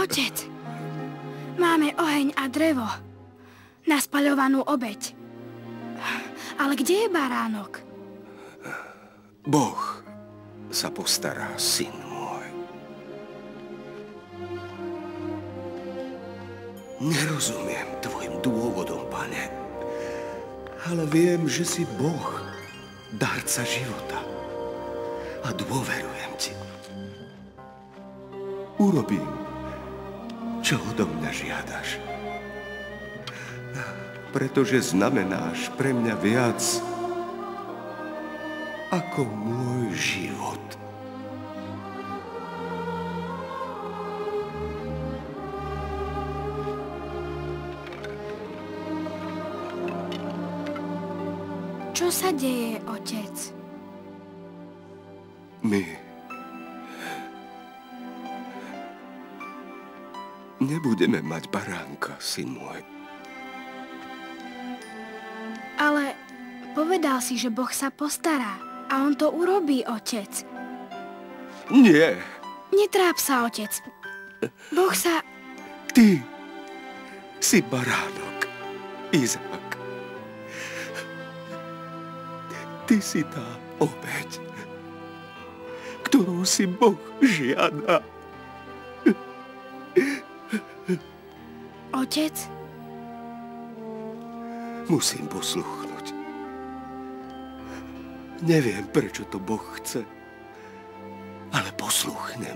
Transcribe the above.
Otec, máme oheň a drevo na spaľovanú obeť. Ale kde je baránok? Boh sa postará, syn môj. Nerozumiem tvojim dôvodom, pane, ale viem, že si Boh, darca života. A dôverujem ti. Urobím, čo odo mňa žiadaš. Pretože znamenáš pre mňa viac ako môj život. Čo sa deje, otec? My nebudeme mať baránka, syn môj. Ale povedal si, že Boh sa postará. A on to urobí, otec. Nie. Netráp sa, otec. Boh sa... Ty si baránok, Izák. Ty si tá obeť, ktorú si Boh žiada. Otec? Musím posluchnúť. Neviem, prečo to Boh chce, ale posluchnem.